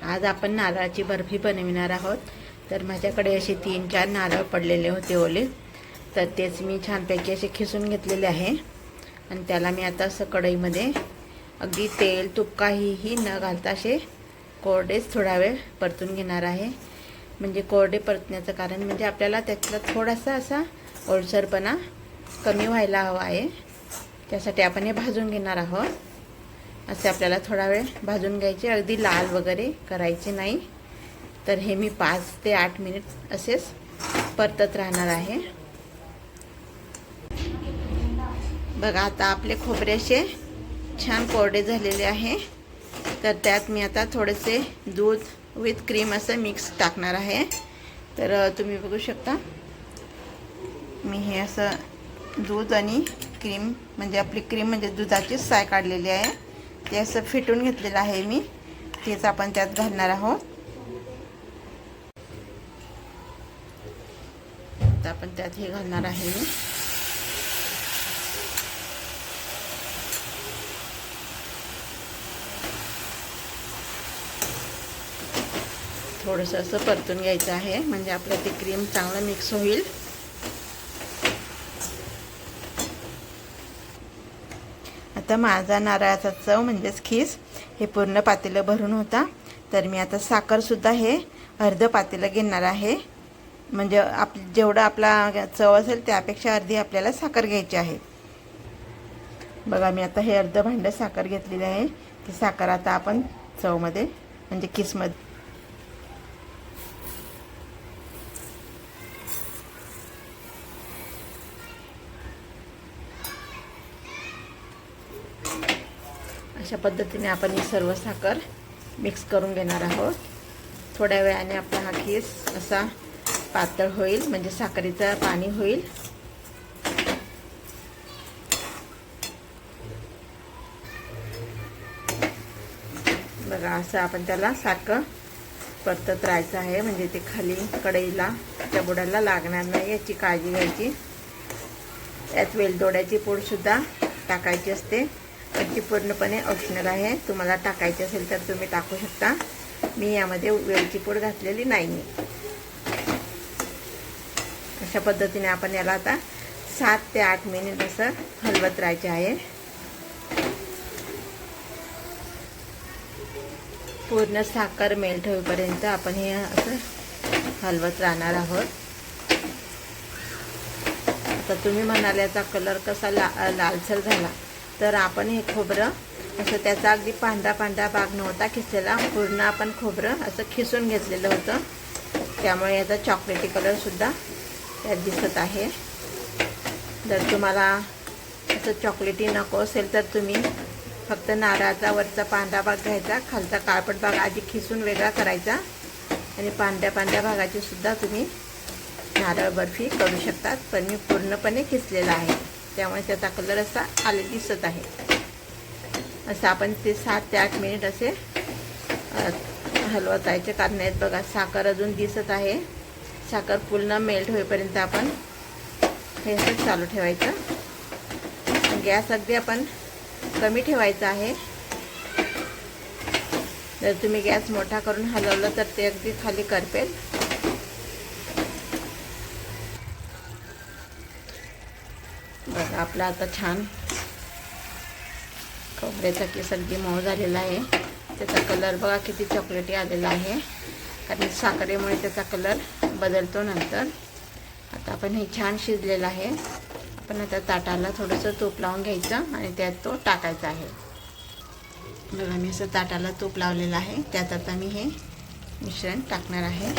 आज आपण नारळाची बर्फी बनविणार आहोत। तर माझ्याकडे असे 3-4 नारळ पडलेले होते ओले, तर तेच मी छानपैकी असे खिसून घेतलेले आहे आणि त्याला मी आता असं कढईमध्ये अगदी तेल तूप काहीही न घालता असे कोरडेच थोडा वेळ परतून घेणार आहे। म्हणजे कोरडे परतण्याचं कारण म्हणजे आपल्याला त्यातला थोडासा असा ओलसरपणा कमी व्हायला हवा आहे, त्यासाठी आपण हे भाजून घेणार आहोत। असे आपल्याला थोडा वेळ भाजून घ्यायचे, अगदी लाल वगैरे करायचे नाही। तर हे मी 5 ते 8 मिनिट असेच परतत राहणार आहे। बघा आता आपले खोबरे असे छान कोरडे झालेले आहे। तर त्यात मी आता थोडेसे दूध विथ क्रीम असं मिक्स टाकणार आहे। तर तुम्ही बघू शकता मी हे असं दूध आणि क्रीम म्हणजे आपली क्रीम म्हणजे दुधाची साय काढलेली आहे, ते असं फेटून घेतलेलं आहे मी, तेच आपण त्यात घालणार आहोत। आता आपण त्यात हे घालणार आहे मी। थोडंसं असं परतून घ्यायचं आहे म्हणजे आपलं ते क्रीम चांगलं मिक्स होईल। आता माझा नारळाचा चव म्हणजेच खीस हे पूर्ण पातेलं भरून होता। तर मी आता साखरसुद्धा हे अर्ध पातेलं घेणार आहे, म्हणजे जेवढं आपला चव असेल त्यापेक्षा अर्धी आपल्याला साखर घ्यायची आहे। बघा मी आता हे अर्ध भांडं साखर घेतलेली आहे। ती साखर आता आपण चवमध्ये म्हणजे खीसमध्ये अशा पद्धतीने आपण ही सर्व साखर मिक्स करून घेणार आहोत। थोड्या वेळाने आपला हा खीस असा पातळ होईल, म्हणजे साखरेचं पाणी होईल। बघा असं आपण त्याला सारखं परतत राहायचं आहे, म्हणजे ते खाली कढईला त्या बुडाला लागणार नाही याची काळजी घ्यायची। यात वेलदोड्याची पूडसुद्धा टाकायची असते, ती पूर्णपणे ऑप्शनल आहे, तुम्हाला टाकायची असेल तर तुम्ही टाकू शकता। मी यामध्ये वेलची पूड घातलेली नाही। अशा पद्धतीने आपण याला आता 7 ते 8 मिनिट असं हलवत राहायचे आहे। पूर्ण साखर मेल्ट होईपर्यंत आपण हे असं हलवत राहणार आहोत। आता तुम्ही म्हणाल याचा कलर कसा लालसर झाला, तर आपण हे खोबरं असं त्याचा अगदी पांढरा पांढरा भाग नव्हता खिसलेला, पूर्ण आपण खोबरं असं खिसून घेतलेलं होतं, त्यामुळे याचा चॉकलेटी कलरसुद्धा त्यात दिसत आहे। जर तुम्हाला असं चॉकलेटी नको असेल तर तुम्ही फक्त नारळाचा वरचा पांढरा भाग घ्यायचा, खालचा काळपट भाग आधी खिसून वेगळा करायचा आणि पांढऱ्या पांढऱ्या भागाची सुद्धा तुम्ही नारळ बर्फी करू शकतात। पण मी पूर्णपणे खिसलेला आहे, त्यामुळे त्याचा कलर असा आले दिसत आहे। असं आपण ते 7 ते 8 मिनिट असे हलवत राहायचे, कारण यात बघा साखर अजून दिसत आहे। साखर पूर्ण मेल्ट होईपर्यंत आपण हे असं चालू ठेवायचं। गॅस अगदी आपण कमी ठेवायचा आहे। जर तुम्ही गॅस मोठा करून हलवलं तर ते अगदी खाली करपेल। बघा आपला आता छान खोबऱ्याचा किस अगदी मऊ झालेला आहे। त्याचा कलर बघा किती चॉकलेटी आलेला आहे, कारण साखरेमुळे त्याचा कलर बदलतो नंतर। आता आपण हे छान शिजलेलं आहे। आपण आता ताटाला थोडंसं तूप लावून घ्यायचं आणि त्यात तो टाकायचा आहे। बघा मी असं ताटाला तूप लावलेलं आहे, त्यात आता मी हे मिश्रण टाकणार आहे।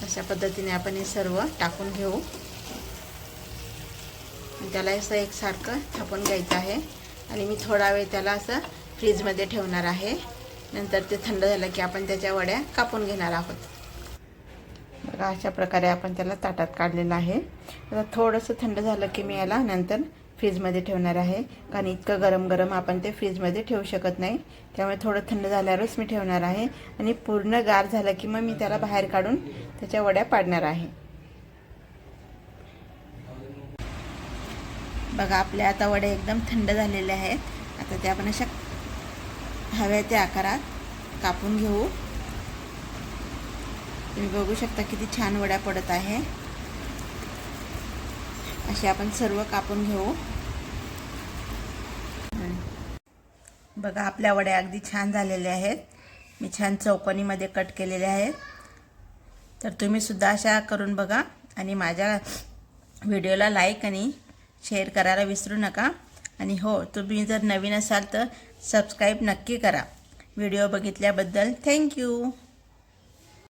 अशा पद्धतीने आपण हे सर्व टाकून घेऊ, त्याला असं एकसारखं थापून घ्यायचं आहे आणि मी थोडा वेळ त्याला असं फ्रीजमध्ये ठेवणार आहे। नंतर ते थंड झालं की आपण त्याच्या वड्या कापून घेणार आहोत। बघा अशा प्रकारे आपण त्याला ताटात काढलेलं आहे। आता थोडंसं थंड झालं की मी याला नंतर फ्रीजमध्ये ठेवणार आहे, कारण इतकं गरम गरम आपण ते फ्रीजमध्ये ठेवू शकत नाही, त्यामुळे थोडं थंड झाल्यावरच मी ठेवणार आहे। आणि पूर्ण गार झालं की मग मी त्याला बाहेर काढून त्याच्या वड्या पाडणार आहे। बघा आपल्या आता वडे एकदम थंड झालेले आहेत. आता ते आपण अशा हव्या त्या आकारात कापून घेऊ. तुम्ही बघू शकता किती छान वड्या पडत आहे. असे आपण सर्व कापून घेऊ. बघा आपल्या वड्या अगदी छान झालेल्या आहेत. मी छान चौकोनीमध्ये कट केलेले आहेत. तर तुम्ही सुद्धा अशा करून बघा आणि माझ्या व्हिडिओला लाईक आणि शेअर करायला विसरू नका. आणि हो, तुम्ही जर नवीन असाल तर सबस्क्राईब नक्की करा. व्हिडिओ बघितल्याबद्दल थँक्यू.